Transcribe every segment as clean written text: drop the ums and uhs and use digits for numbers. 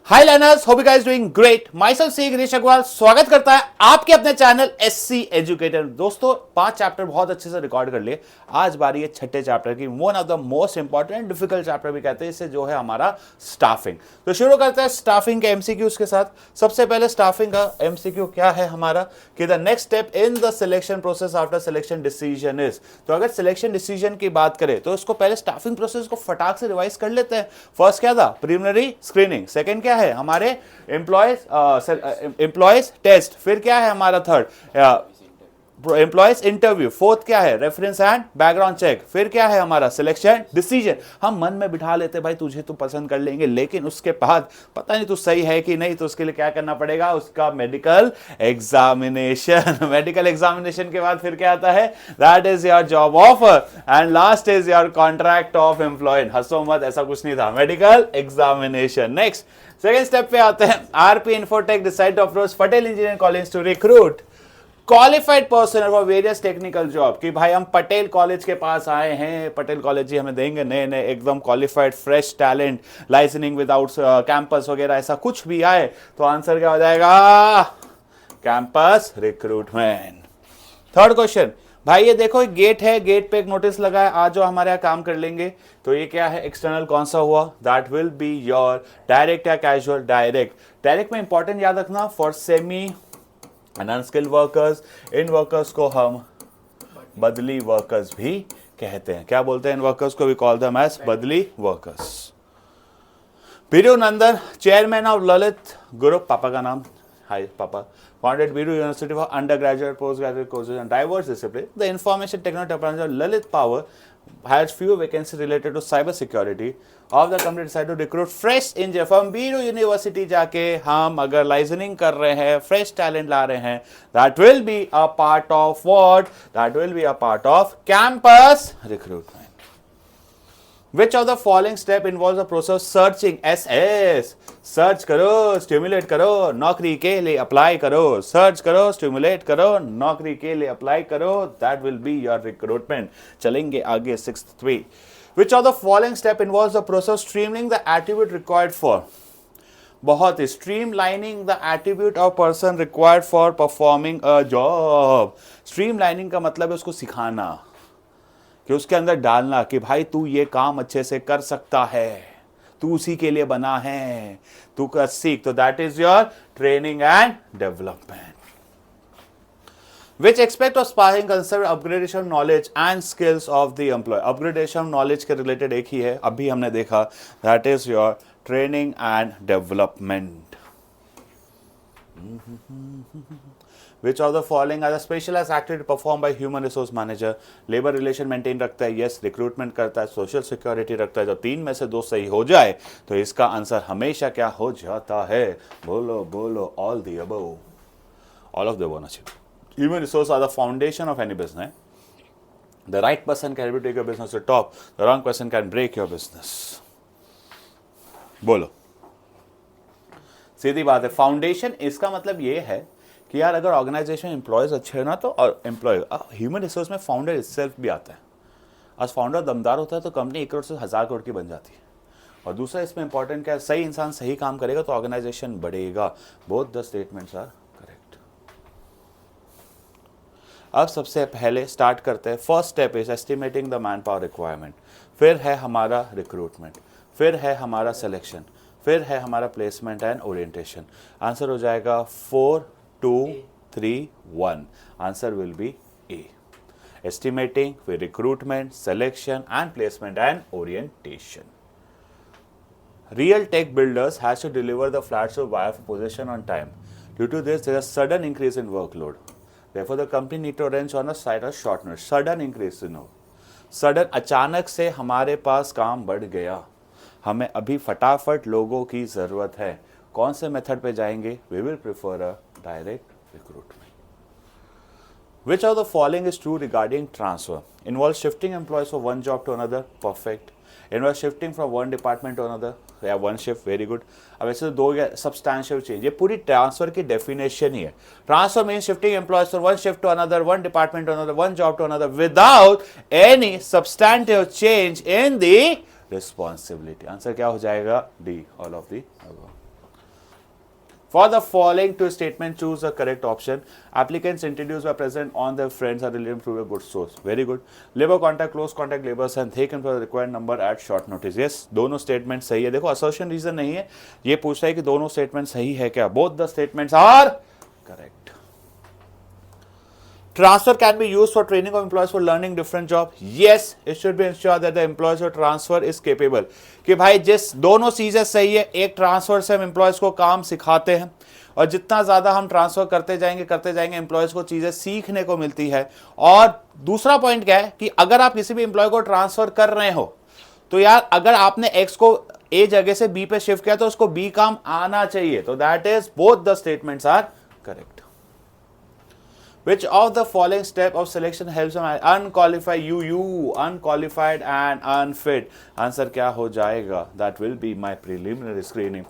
Hi learners, hope you guys doing great. Myself C Girish Agarwal स्वागत करता है आपके अपने चैनल एससी एजुकेटर। दोस्तों 5 चैप्टर बहुत अच्छे से रिकॉर्ड कर लिए। आज बारी है छठे चैप्टर की, one of the most important difficult chapter भी कहते हैं इसे, जो है हमारा स्टाफिंग। तो शुरू करते हैं स्टाफिंग के एमसीक्यूज के साथ। सबसे पहले स्टाफिंग का एमसीक्यू क्या है हमारा कि the next step in the selection process after selection decision is. तो अगर सिलेक्शन डिसीजन की बात करें तो इसको पहले स्टाफिंग प्रोसेस को फटाक से रिवाइज कर लेते हैं। फर्स्ट क्या था? Preliminary screening. सेकंड क्या है हमारे एम्प्लॉयज टेस्ट। फिर क्या है हमारा थर्ड एम्प्लॉयज इंटरव्यू। फोर्थ क्या है? Reference and background check. फिर क्या है हमारा? Selection decision. हम मन में बिठा लेते भाई तुझे तो पसंद कर लेंगे, लेकिन उसके बाद पता नहीं तू सही है कि नहीं, तो उसके लिए क्या करना पड़ेगा? उसका मेडिकल एग्जामिनेशन। मेडिकल एग्जामिनेशन के बाद फिर क्या आता है? That is your job offer and last is your contract of employ. हंसो मत, ऐसा कुछ नहीं था। Medical examination. Next second step पे आते हैं। RP Infotech decide to approach Patel engineering college to recruit qualified person for various technical job. कि भाई हम पटेल कॉलेज के पास आए हैं, पटेल कॉलेज जी हमें देंगे नए नए एकदम qualified fresh talent, licensing without campus वगैरह ऐसा कुछ भी आए तो आंसर क्या हो जाएगा? Campus recruitment. थर्ड क्वेश्चन, भाई ये देखो एक गेट है, गेट पे एक नोटिस लगा है, आज जो हमारे यहाँ काम कर लेंगे। तो ये क्या है? एक्सटर्नल कौन सा हुआ? That will be your direct या कैजुअल। डायरेक्ट। डायरेक्ट में इंपॉर्टेंट याद रखना for semi and unskilled workers. In workers को हम बदली वर्कर्स भी कहते हैं। क्या बोलते हैं इन वर्कर्स को? वी कॉल देम एज बदली workers. Biru Nandan, chairman of Lalit group, पापा का नाम, हाय पापा, founded Biru University for undergraduate, postgraduate courses and diverse disciplines. The information technology of Lalit Power has few vacancies related to cyber security. Of the company decided to recruit fresh engineer from Biru University. जाके हम अगर licensing कर रहे हैं, fresh talent ला रहे हैं, that will be a part of what? That will be a part of campus recruitment. Which of the following step involves the process of searching? SS. Search करो, stimulate करो, नौकरी के लिए अप्लाई करो। Search करो, stimulate करो, नौकरी के लिए अप्लाई करो। That will be your recruitment. चलेंगे आगे सिक्स्थ पे। Which of the following step involves the process of streamlining the attribute required for? बहुत ही streamlining the attribute of person required for performing a job. streamlining का मतलब है उसको सिखाना, कि उसके अंदर डालना कि भाई तू ये काम अच्छे से कर सकता है, तू उसी के लिए बना है, तू कर सीख। तो that is your training and development. Which aspect of sparking concern upgradation knowledge and skills of the employ. Upgradation knowledge के रिलेटेड एक ही है, अभी हमने देखा, that is your training and development. Which of the following are the specialized activity performed by human resource manager? Labour relation maintain रखता है, yes. Recruitment करता है, सोशल सिक्योरिटी रखता है। तो तीन में से दो सही हो जाए तो इसका आंसर हमेशा क्या हो जाता है? बोलो बोलो, all the above. All of the above होना चाहिए। Human resource are the foundation of any business. The right person can take your business to top, the wrong person can break your business. बोलो, सीधी बात है। Foundation इसका मतलब ये है कि यार अगर ऑर्गेनाइजेशन एम्प्लॉयज अच्छे हैं ना, तो एम्प्लॉय ह्यूमन रिसोर्स में फाउंडर इटसेल्फ भी आता है। आज फाउंडर दमदार होता है तो कंपनी 1 करोड़ से 1000 करोड़ की बन जाती है। और दूसरा इसमें इंपॉर्टेंट क्या है? सही इंसान सही काम करेगा तो ऑर्गेनाइजेशन बढ़ेगा। Both the statements are correct. अब सबसे पहले स्टार्ट करते हैं। First step is estimating the man power requirement. फिर है हमारा रिक्रूटमेंट, फिर है हमारा सिलेक्शन, फिर है हमारा प्लेसमेंट एंड ओरिएंटेशन। आंसर हो जाएगा 4, 2, 3, 1. Answer will be A. Estimating with recruitment, selection and placement and orientation. Real tech builders has to deliver the flats of wire possession on time. Due to this, there is a sudden increase in workload. Therefore, the company need to arrange on a site of short notice. Sudden increase, you know. Sudden अचानक से हमारे पास काम बढ़ गया, हमें अभी फटाफट लोगों की जरूरत है। कौन से मेथड पे जाएंगे? We will prefer a direct recruitment. Which of the following is true regarding transfer? Involve shifting employees from one job to another, perfect. Involve shifting from one department to another, या one shift, very good. अब ऐसे दो substantial change, ये पूरी transfer की definition ही है। Transfer means shifting employees from one shift to another, one department to another, one job to another without any substantive change in the responsibility. Answer क्या हो जाएगा? D, all of the above. For the following two statements, choose the correct option. Applicants introduced by present on their friends are related to a good source. Very good. Labor contact, close contact labors and they can for the required number at short notice. Yes, दोनों statements सही है. देखो assertion reason नहीं है. ये पूछ रहा है कि दोनों statements सही है क्या? Both the statements are correct. Transfer can be used for training of employees for learning different job. Yes, it should be ensured that the employees or transfer is capable. कि भाई जिस दोनों चीजें सही है, एक ट्रांसफर से हम एम्प्लॉयज को काम सिखाते हैं और जितना ज्यादा हम ट्रांसफर करते जाएंगे एम्प्लॉयज को चीजें सीखने को मिलती है. और दूसरा पॉइंट क्या है कि अगर आप किसी भी एम्प्लॉय को ट्रांसफर कर रहे हो तो यार अगर आपने एक्स को ए जगह से बी पे शिफ्ट किया तो उसको बी काम आना चाहिए. तो that is both the statements are correct. Which of the following step of selection helps them unqualified unqualified and unfit? Answer क्या हो जाएगा? That will be my preliminary screening.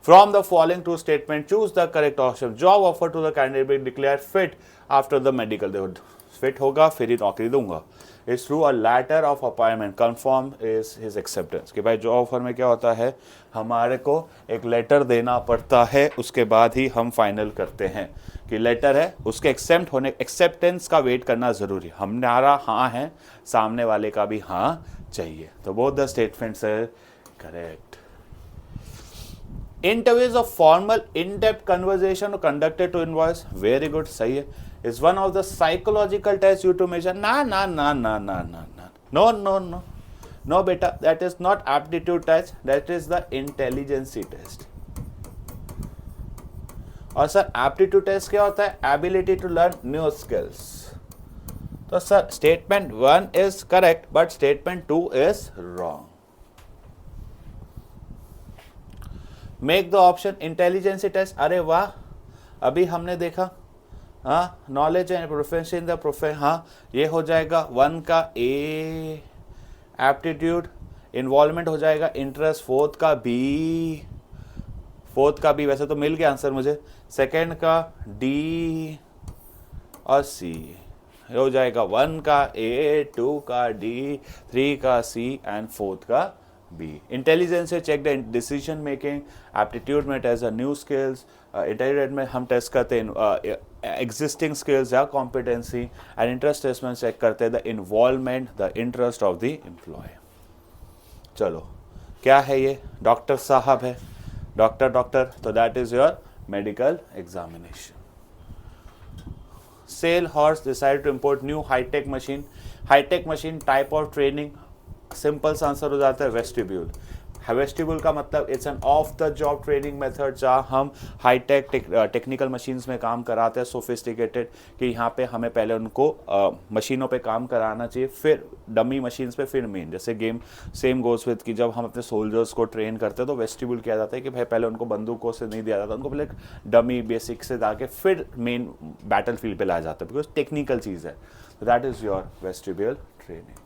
From the following two statements, choose the correct option. Job offer to the candidate be declared fit after the medical. देखो fit होगा फिर ही नौकरी दूंगा. It's through a letter of appointment. Confirm is his acceptance. कि भाई job offer में क्या होता है, हमारे को एक लेटर देना पड़ता है, उसके बाद ही हम फाइनल करते हैं कि लेटर है, उसके एक्सेप्टेंस का वेट करना जरूरी. हमारा हाँ है, सामने वाले का भी हाँ चाहिए. तो both the statements are correct. Interviews of formal in-depth conversation conducted to invoice. Very good, सही है. Is one of the psychological tests you to measure. No beta, that is not aptitude test, that is the intelligence test. और sir aptitude test क्या होता है? Ability to learn new skills. तो sir statement 1 is correct but statement 2 is wrong. Make the option intelligence test. अरे वाह, अभी हमने देखा. हाँ, knowledge and profession in the profession. हाँ, ये हो जाएगा 1 का ए. एप्टीट्यूड इन्वॉल्वमेंट हो जाएगा इंटरेस्ट. फोर्थ का बी वैसे तो मिल गया आंसर मुझे. सेकंड का डी और सी हो जाएगा 1 का ए, 2 का डी, 3 का सी एंड 4th का B. Intelligence से check the decision making. Aptitude में test the new skills. Intelligence में हम टेस्ट करते हैं existing skills या competency. And interest test में check करते हैं the involvement, the interest of the employee. चलो, क्या है ये? डॉक्टर साहब है. डॉक्टर तो that is your medical examination. Sale horse decided to import new high-tech machine. High-tech machine type of training. Simple सा आंसर हो जाता है वेस्टिब्यूल. वेस्टिब्यूल का मतलब it's an of the job training method जहाँ हम हाईटेक टेक्निकल मशीन्स में काम कराते हैं, सोफिस्टिकेटेड, कि यहाँ पे हमें पहले उनको मशीनों पे काम कराना चाहिए, फिर डमी मशीन्स पे, फिर मेन. जैसे गेम सेम गोस विद कि जब हम अपने सोल्जर्स को ट्रेन करते हैं तो वेस्टिब्यूल किया जाता है कि भाई पहले उनको बंदूकों से नहीं दिया जाता, उनको पहले डमी बेसिक से जाके फिर मेन बैटल फील्ड पे लाया जाता है, बिकॉज टेक्निकल चीज़ है. That is your vestibule training.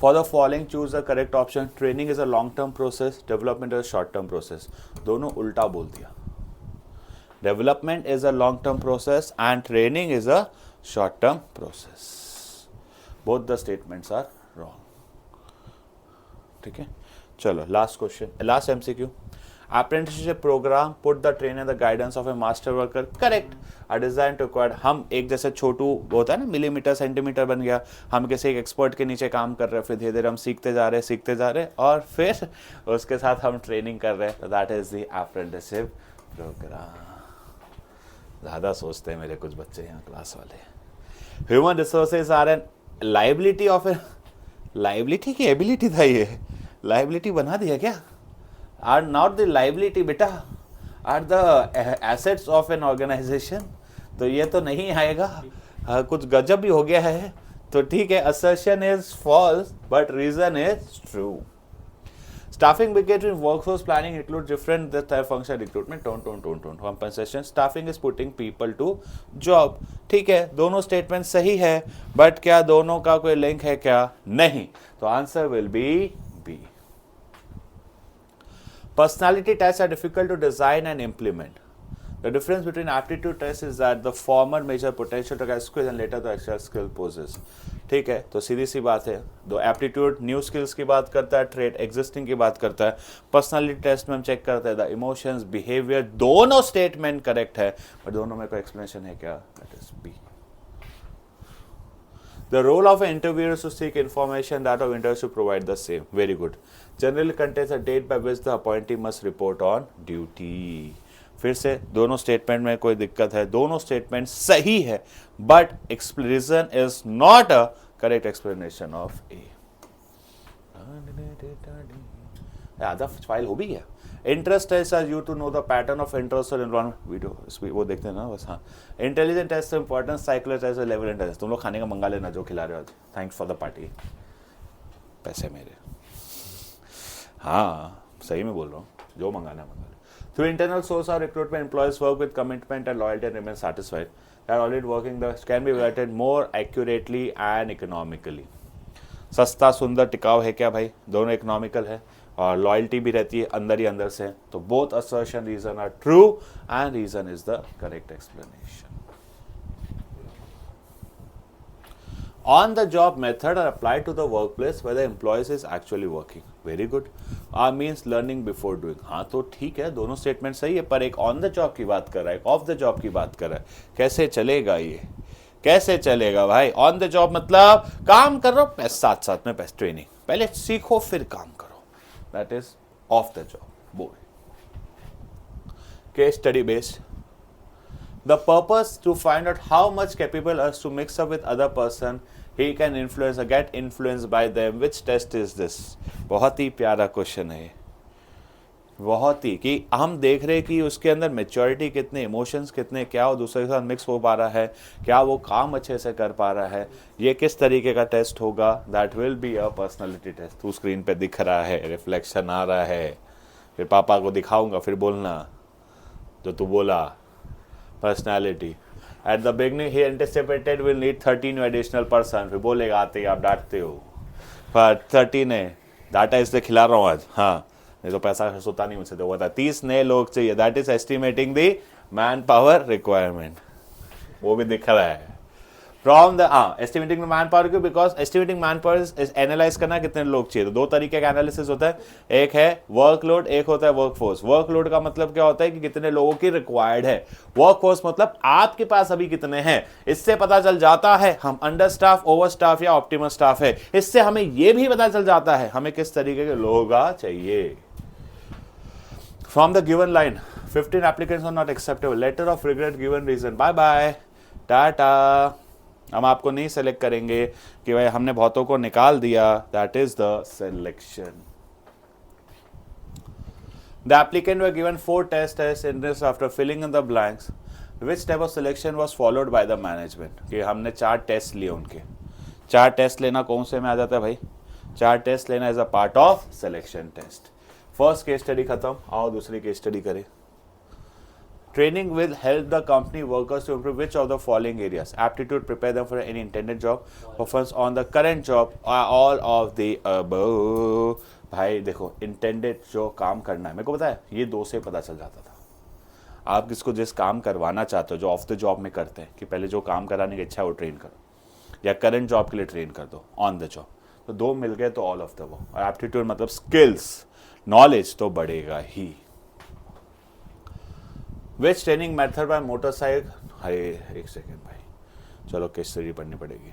For the following, choose the correct option. Training is a long-term process. Development is a short-term process. दोनों उल्टा बोल दिया. Development is a long-term process and training is a short-term process. Both the statements are wrong. ठीक है, चलो last question, last MCQ. Apprenticeship program put the trainer the guidance of a master worker. Correct. A design to required. हम एक जैसे छोटू होता है ना, millimetre centimetre बन गया, हम किसी एक एक्सपर्ट के नीचे काम कर रहे हैं, फिर धीरे धीरे हम सीखते जा रहे हैं और फिर उसके साथ हम ट्रेनिंग कर रहे हैं. तो that is the apprenticeship programme. ज़्यादा सोचते हैं मेरे कुछ बच्चे यहाँ क्लास वाले. Human resources are an liability of a. Liability की एबिलिटी था, ये लाइबिलिटी बना दिया क्या? Are not the liability बेटा, are the assets of an organization. तो ये तो नहीं आएगा. कुछ गजब भी हो गया है. तो ठीक है, assertion is false but reason is true. Staffing brigade in workforce planning include different type function recruitment. Don't compensation. Staffing is putting people to job. ठीक है, दोनों स्टेटमेंट सही है, बट क्या दोनों का कोई लिंक है क्या? नहीं. तो answer will be B. Personality tests are difficult to design and implement. The difference between aptitude test is that the former measure potential to get skills and later the actual skill poses. ठीक है, तो सीधी सी बात है, दो aptitude new skills की बात करता है, ट्रेड एग्जिस्टिंग की बात करता है, पर्सनालिटी टेस्ट में हम चेक करते हैं द इमोशंस, बिहेवियर, दोनों स्टेटमेंट करेक्ट है, पर दोनों में कोई एक्सप्लेनेशन है क्या? That is B. The role of an interviewer is to seek information, that of interviewers to provide the same. Very good. Generally contains a date by which the appointee must report on duty. फिर से दोनों statement में कोई दिक्कत है, दोनों statement सही है, but reason is not a correct explanation of A. आधा फाइल हो भी गया. Interest test are you to know the pattern of interest और एनवायरमेंट. वीडियो वो देखते हैं ना बस. हाँ, intelligent test important, psychology test, level test. तुम लोग खाने का मंगा लेना जो खिला रहे हो आज. Thanks for the party. पैसे मेरे. हाँ सही में बोल रहा हूँ, जो मंगाना है मंगा लो. Through internal source or recruitment, employees work with commitment and loyalty and remain satisfied. They are already working. That can be evaluated more accurately and economically. सस्ता सुंदर टिकाऊ है क्या भाई? दोनों इकोनॉमिकल है और लॉयल्टी भी रहती है अंदर ही अंदर से. तो both assertion reason are true and reason is the correct explanation. On the job method are applied to the workplace where the employees is actually working. Very good. means learning before doing. हाँ तो ठीक है, दोनों statement सही है, पर एक on the job की बात कर रहा है, एक ऑफ द जॉब की बात कर रहा है. कैसे चलेगा ये? कैसे चलेगा भाई? ऑन द जॉब मतलब काम कर रहे हो, साथ साथ में ट्रेनिंग, पहले सीखो फिर काम करो. That is of the job. बोल. Case study based. The purpose to find out how much capable us to mix up with other person he can influence or get influenced by them. Which test is this? बहुत ही प्यारा question है, बहुत ही, कि हम देख रहे कि उसके अंदर मेच्योरिटी कितने, इमोशंस कितने, क्या वो दूसरे के साथ मिक्स हो पा रहा है, क्या वो काम अच्छे से कर पा रहा है, ये किस तरीके का टेस्ट होगा. That will be a personality test. तू स्क्रीन पे दिख रहा है, रिफ्लेक्शन आ रहा है, फिर पापा को दिखाऊंगा, फिर बोलना जो तू बोला. Personality. At the beginning he anticipated will need 13 additional person. फिर बोलेगा आते ही आप डांटते हो, पर 13 है, डाटा इसलिए खिला रहा हूँ आज. हाँ नहीं तो पैसा सोता नहीं मुझसे, तो होता 30 नए लोग चाहिए. That is estimating the man power requirement. वो भी दिख रहा है from the estimating the man power. क्यों? Because estimating man power is analyse करना कितने लोग चाहिए. तो दो तरीके का एनालिसिस होता है, एक है वर्कलोड, एक होता है वर्कफोर्स. वर्कलोड का मतलब क्या होता है कि कितने लोगों की रिक्वायर्ड है. वर्कफोर्स मतलब आपके पास अभी कितने हैं. इससे पता चल जाता है हम अंडर स्टाफ, ओवर स्टाफ या ऑप्टिमल स्टाफ है. इससे हमें यह भी पता चल जाता है हमें किस तरीके के लोग चाहिए. From the given line 15 applicants are not acceptable. Letter of regret given reason. Bye bye टाटा. हम आपको नहीं सेलेक्ट करेंगे कि भाई हमने बहुतों को निकाल दिया. That is the selection. The applicant were given 4 test interest after filling in the blanks. Which type of selection was followed by the management. कि हमने 4 टेस्ट लिए उनके. 4 टेस्ट लेना कौन से में आ जाता है भाई? 4 टेस्ट लेना as a part of selection test. First case study खत्म, आओ दूसरी केस स्टडी करें. Training will help the company workers to improve which of the following areas? Aptitude, prepare them for any intended job. Performance on the current job, all of the above. भाई देखो, intended जो काम करना है, मेरे को पता है ये 2 से पता चल जाता था. आप किसको जिस काम करवाना चाहते हो, जो ऑफ द जॉब में करते हैं, कि पहले जो काम कराने की इच्छा है वो ट्रेन करो, या करंट जॉब के लिए ट्रेन कर दो ऑन द जॉब. तो 2 मिल गए तो ऑल ऑफ द वो. और एप्टीट्यूड मतलब स्किल्स, नॉलेज तो बढ़ेगा ही. Which training method by motorcycle. अरे एक सेकेंड भाई, चलो केस स्टडी पढ़नी पड़ेगी.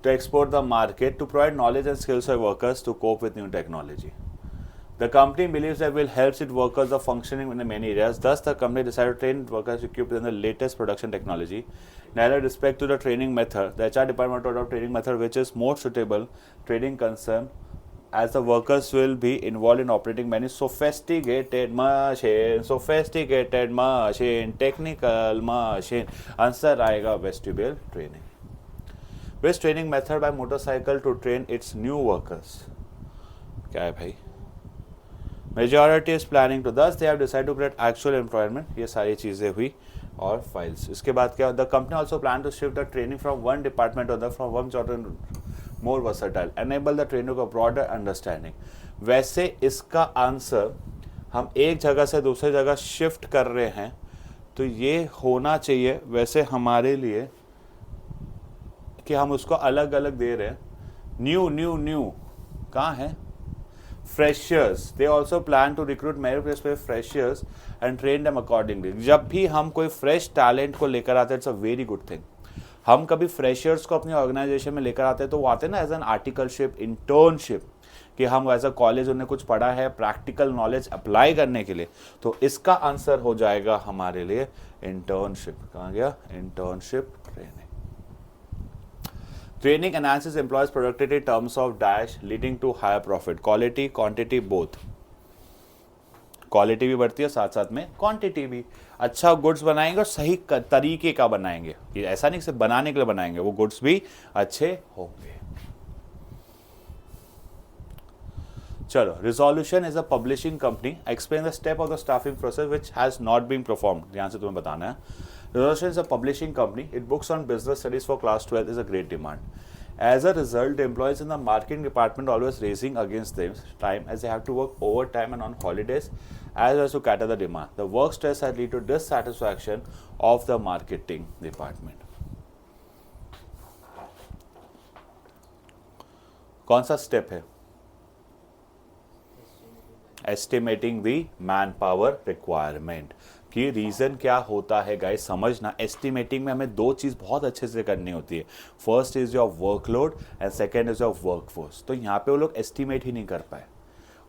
To export the market, to provide knowledge and skills for workers to cope with new technology. The company believes that will help its workers of functioning in many areas. Thus, the company decided to train workers equipped with the latest production technology. Neither respect to the training method, the HR department adopt training method which is more suitable training concern, as the workers will be involved in operating many sophisticated machine, technical machine. Answer आएगा vestibule training. Which training method by motorcycle to train its new workers? क्या है भाई? Majority is planning to. Thus they have decided to create actual employment. ये सारी चीजें हुई और files. इसके बाद क्या? The company also plan to shift the training from one department to another, from one job to more versatile, enable the trainer को broader understanding. वैसे इसका आंसर हम एक जगह से दूसरे जगह शिफ्ट कर रहे हैं तो ये होना चाहिए वैसे हमारे लिए कि हम उसको अलग अलग दे रहे हैं। न्यू न्यू न्यू कहाँ है? Freshers, they also plan to recruit many place पे freshers and train them accordingly. जब भी हम कोई फ्रेश टैलेंट को लेकर आते हैं, it's a very good thing. हम कभी फ्रेशर्स को अपनी ऑर्गेनाइजेशन में लेकर आते हैं तो वो आते हैं ना एज एन आर्टिकलशिप, इंटर्नशिप, कि हम एज अ कॉलेज उन्हें कुछ पढ़ा है, प्रैक्टिकल नॉलेज अप्लाई करने के लिए। तो इसका आंसर हो जाएगा हमारे लिए इंटर्नशिप। कहाँ गया? Internship training. Training enhances employees' productivity in terms of dash, leading to higher profit. Quality, quantity, both. Quality भी बढ़ती है, साथ साथ में क्वांटिटी भी। अच्छा गुड्स बनाएंगे और सही तरीके का बनाएंगे, कि ऐसा नहीं सिर्फ बनाने के लिए बनाएंगे, वो गुड्स भी अच्छे होंगे। चलो, resolution is a publishing company. Explain the step of the staffing process which has not been performed. ध्यान से तुम्हें बताना है। Resolution is a publishing company. It books on business studies for class 12 is a great demand. As a result, the employees in the marketing department always racing against them time, as they have to work overtime and on holidays as well as to cater the demand. The work stress has led to dissatisfaction of the marketing department. कौन सा step है? Estimating the manpower requirement. कि reason क्या होता है guys, समझना। Estimating में हमें दो चीज़ बहुत अच्छे से करनी होती है। First is your workload and second is your workforce. तो यहाँ पे वो लोग एस्टिमेट ही नहीं कर पाए।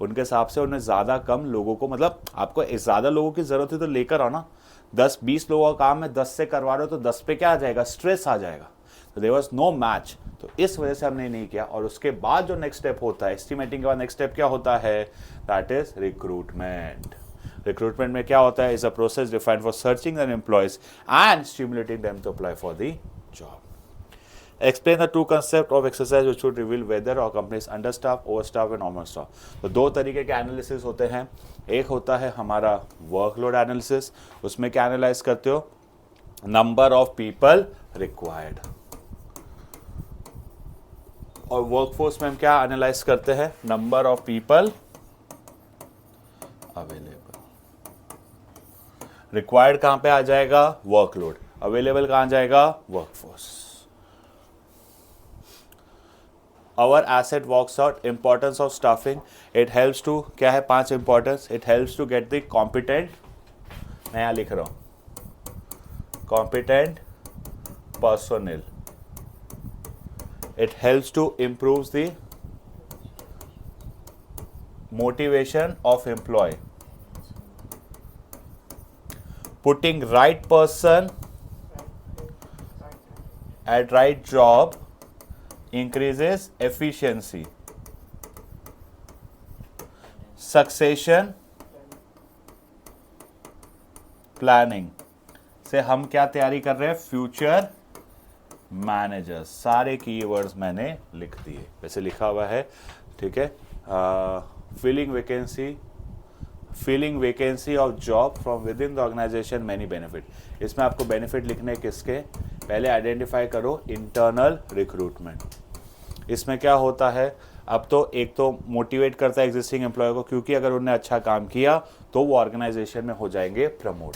उनके हिसाब से उन्हें ज़्यादा कम लोगों को, मतलब आपको ज़्यादा लोगों की ज़रूरत है तो लेकर आओ ना। 10-20 लोगों का काम है, 10 से करवा रहे हो तो 10 पे क्या आ जाएगा? स्ट्रेस आ जाएगा। तो देयर वाज नो मैच। तो इस वजह से हमने नहीं किया। और उसके बाद जो नेक्स्ट स्टेप होता है, एस्टिमेटिंग के बाद नेक्स्ट स्टेप क्या होता है? That is recruitment. रिक्रूटमेंट में क्या होता है? Is a process defined for searching an employees and stimulating them to apply for the job. Explain the two concept of exercise which would reveal whether our company is understaffed, overstaffed and normal staff. तो दो तरीके के analysis होते हैं। एक होता है हमारा वर्कलोड एनालिसिस। उसमें क्या एनालाइज करते हो? Number of people required. और वर्कफोर्स में हम क्या एनालाइज करते हैं? Number of people available. Required कहां पे आ जाएगा? वर्कलोड। अवेलेबल कहां जाएगा? Workforce. Our asset works out importance of staffing. It helps to, क्या है 5 importance? It helps to get the competent, मैं यहाँ लिख रहा हूँ, competent personnel. It helps to improve the motivation of employee. Putting right person at right job increases efficiency. Succession planning से हम क्या तैयारी कर रहे हैं? Future managers. सारे कीवर्ड्स मैंने लिख दिए, वैसे लिखा हुआ है, ठीक है। Filling vacancy of job from within the organisation, many benefit. इसमें आपको बेनिफिट लिखने किसके? पहले आइडेंटिफाई करो इंटरनल रिक्रूटमेंट। इसमें क्या होता है? अब तो एक तो मोटिवेट करता है एग्जिस्टिंग एम्प्लॉय को, क्योंकि अगर उन्होंने अच्छा काम किया तो वो ऑर्गेनाइजेशन में हो जाएंगे प्रमोट।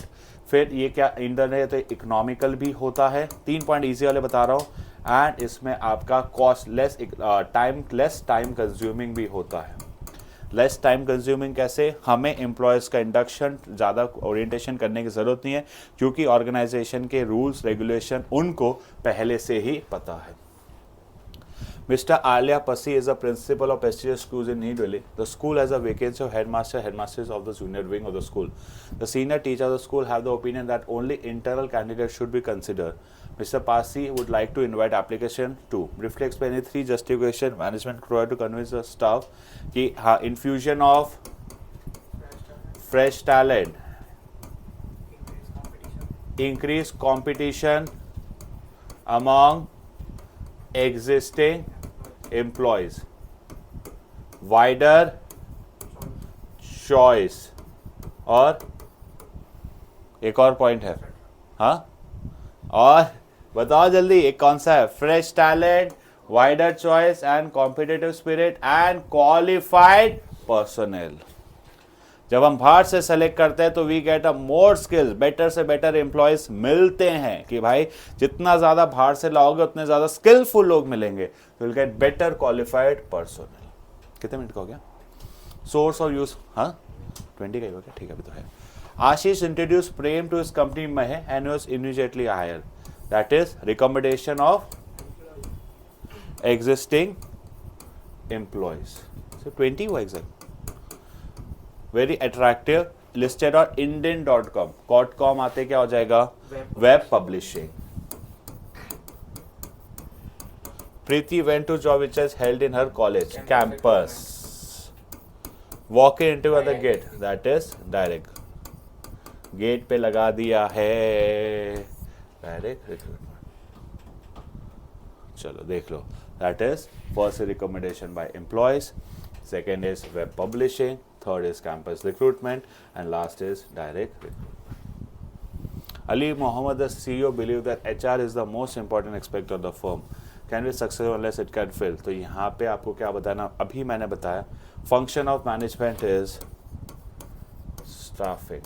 फिर ये क्या इंटरनल है? तो इकोनॉमिकल भी होता है। 3 पॉइंट ईजी वाले बता रहा हूँ। एंड इसमें आपका कॉस्ट लेस टाइम कंज्यूमिंग भी होता है। लेस टाइम कंज्यूमिंग कैसे? हमें एम्प्लॉयज़ का इंडक्शन, ज़्यादा ओरिएंटेशन करने की ज़रूरत नहीं है, क्योंकि ऑर्गेनाइजेशन के रूल्स रेगुलेशन उनको पहले से ही पता है। Mr. Alia Pasi is a principal of prestigious schools in New Delhi. The school has a vacancy of headmasters of the junior wing of the school. The senior teachers of the school have the opinion that only internal candidates should be considered. Mr. Pasi would like to invite application to briefly explain the 3 justification management required to convince the staff कि हाँ, infusion of fresh talent, increase competition among existing employees, wider choice, और एक और point है, हाँ, और बताओ जल्दी, एक कौन सा है? Fresh talent, wider choice and competitive spirit and qualified personnel. जब हम बाहर से सेलेक्ट करते हैं तो we get a more skills, better से बेटर एम्प्लॉयज मिलते हैं कि भाई जितना ज़्यादा बाहर से लाओगे उतने ज़्यादा स्किलफुल लोग मिलेंगे, तो will get better qualified personal. कितने मिनट का हो गया? सोर्स और यूज, हाँ 20 का ही हो गया, ठीक है अभी तो है। Ashish introduce Prem to his company महे and was immediately hire, that is recommendation of existing employees. So 20 हुआ एग्जैक्ट। वेरी अट्रैक्टिव, लिस्टेड और indian.com, .com आते क्या हो जाएगा? Web publishing. Preeti went to job which is held in her college campus. Walk in interview at the gate, that is direct. Gate पे लगा दिया है डायरेक्ट रिक्रूटमेंट। चलो देख लो, that is first recommendation by employees, second is web publishing, third is campus recruitment, and last is direct recruitment. Ali Mohammed, the CEO, believe that HR is the most important aspect of the firm. Can be successful unless it can fail. तो यहाँ पे आपको क्या बताना, अभी मैंने बताया function of management is staffing,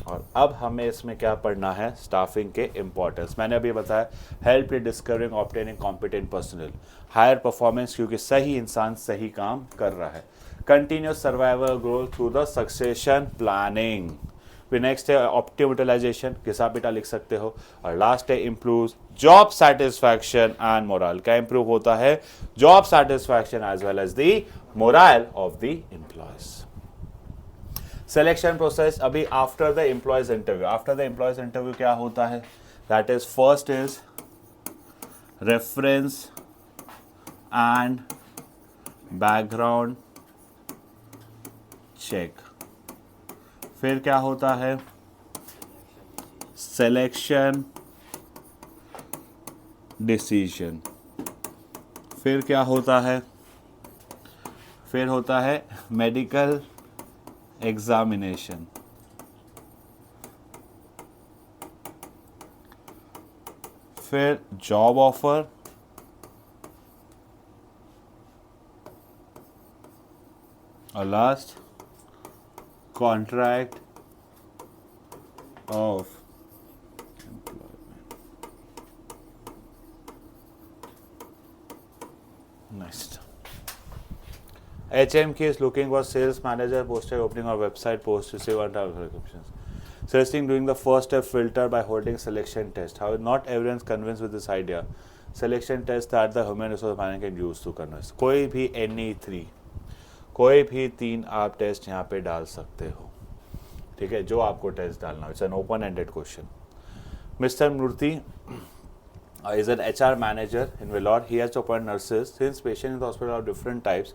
और अब हमें इसमें क्या पढ़ना है? स्टाफिंग के इंपॉर्टेंस। मैंने अभी बताया help in discovering obtaining competent personnel, higher performance क्योंकि सही इंसान सही काम कर रहा है, continuous survival growth through the succession planning, फिर नेक्स्ट है ऑप्टिमम यूटिलाइजेशन, घिसा पिटा लिख सकते हो, और लास्ट है improve job satisfaction and morale. क्या इंप्रूव होता है? Job satisfaction as well as the morale of the employees. Selection process अभी after the employees interview, after the employees interview क्या होता है? That is first is reference and background check, फिर क्या होता है? सिलेक्शन डिसीजन, फिर क्या होता है? फिर होता है मेडिकल एग्जामिनेशन, फिर जॉब ऑफर, और last contract of employment. Next, HMK is looking for sales manager, posted opening or website post, receive and options. Selecting doing the first step filter by holding selection test. However, not everyone is convinced with this idea. Selection test that the human resource manager can use to convince. कोई भी any 3, कोई भी 3 आप test यहाँ पे डाल सकते हो, ठीक है, जो आपको टेस्ट डालना है। It's an open ended question. Mister Murthy is an HR manager in Vellore. He has to appoint nurses. Since patients in the hospital are different types,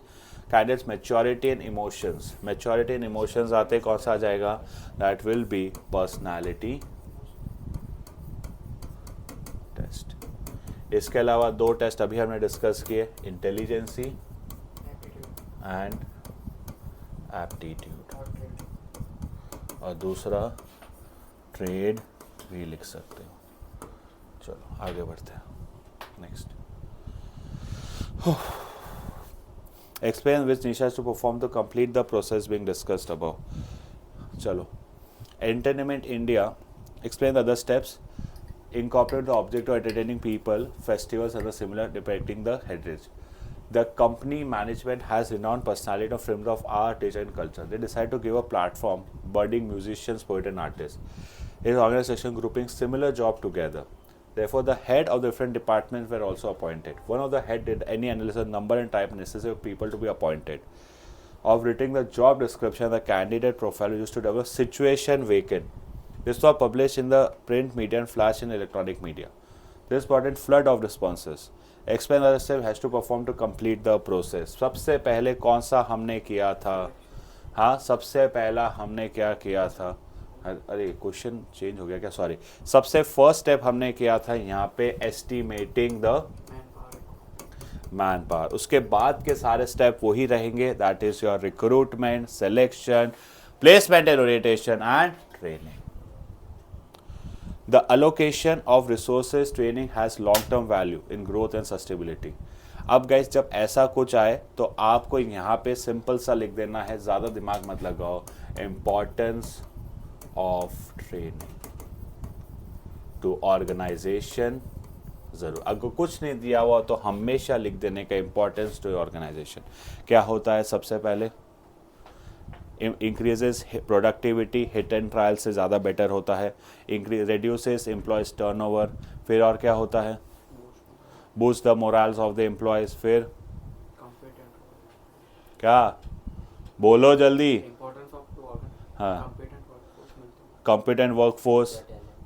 candidates maturity and emotions. Maturity and emotions आते कौन सा आ जाएगा? That will be personality test. इसके अलावा 2 test अभी हमने discuss किए, intelligence and aptitude, और दूसरा ट्रेड भी लिख सकते हो। चलो आगे बढ़ते हैं। नेक्स्ट, एक्सप्लेन विच निशा to perform to complete the process being discussed above. चलो, entertainment India, explain the other steps, incorporate the object of entertaining people, festivals and the similar depicting the heritage. The company management has renowned personality of film of art, literature and culture. They decide to give a platform budding musicians, poets and artists. His organization grouping similar job together. Therefore, the head of the different departments were also appointed. One of the head did any analysis of number and type necessary of people to be appointed. Of writing the job description, the candidate profile used to develop situation vacant. This was published in the print media and flash in electronic media. This brought in flood of responses. Explain the step has to perform to complete the process. सबसे पहले कौन सा हमने किया था? हाँ, सबसे पहला हमने क्या किया था? अरे क्वेश्चन चेंज हो गया क्या? सॉरी, सबसे फर्स्ट स्टेप हमने किया था यहाँ पे एस्टिमेटिंग द मैन पावर। उसके बाद के सारे स्टेप वही रहेंगे, that is your recruitment, selection, placement and orientation and training. The allocation of resources training has long-term value in growth and sustainability. अब गाइस जब ऐसा कुछ आए तो आपको यहाँ पे सिंपल सा लिख देना है, ज़्यादा दिमाग मत लगाओ, importance of training to organisation. ज़रूर अगर कुछ नहीं दिया हुआ तो हमेशा लिख देने का इम्पॉर्टेंस टू ऑर्गेनाइजेशन। क्या होता है सबसे पहले, increases productivity, hit and trial से ज़्यादा बेटर होता है, रिड्यूसेस एम्प्लॉयज़ टर्नओवर, फिर और क्या होता है, boost the morals of the employees, फिर क्या बोलो जल्दी, हाँ competent workforce,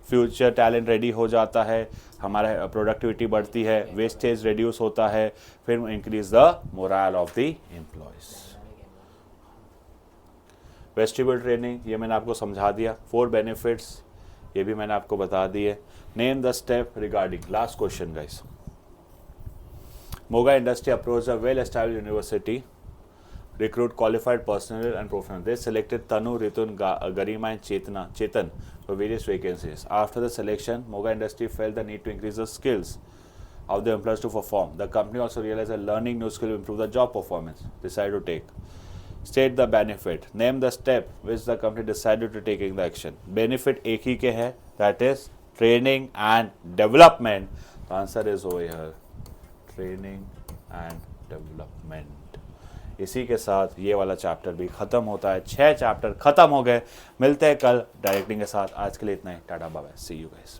future talent ready हो जाता है, हमारा प्रोडक्टिविटी बढ़ती है, वेस्टेज रिड्यूस होता है, फिर increase the morale of the employees. Vestibule training ये मैंने आपको समझा दिया, 4 बेनिफिट्स ये भी मैंने आपको बता दिए। Name the step regarding, last question guys. Moga industry approach a well established university, recruit qualified personnel and professionals. They selected Tanu, Ritun, Garima and Chetan for various vacancies. After the selection, Moga Industry felt the need to increase the skills of the employees to perform. The company also realized that learning new skills will improve the job performance. Decided to take. State the benefit. Name the step which the company decided to taking the action. Benefit एक ही के है, that is training and development. The answer is over here. Training and development. इसी के साथ ये वाला chapter भी ख़त्म होता है। 6 चैप्टर ख़त्म हो गए। मिलते हैं कल डायरेक्टिंग के साथ। आज के लिए इतना ही। Tata bye bye, see you guys.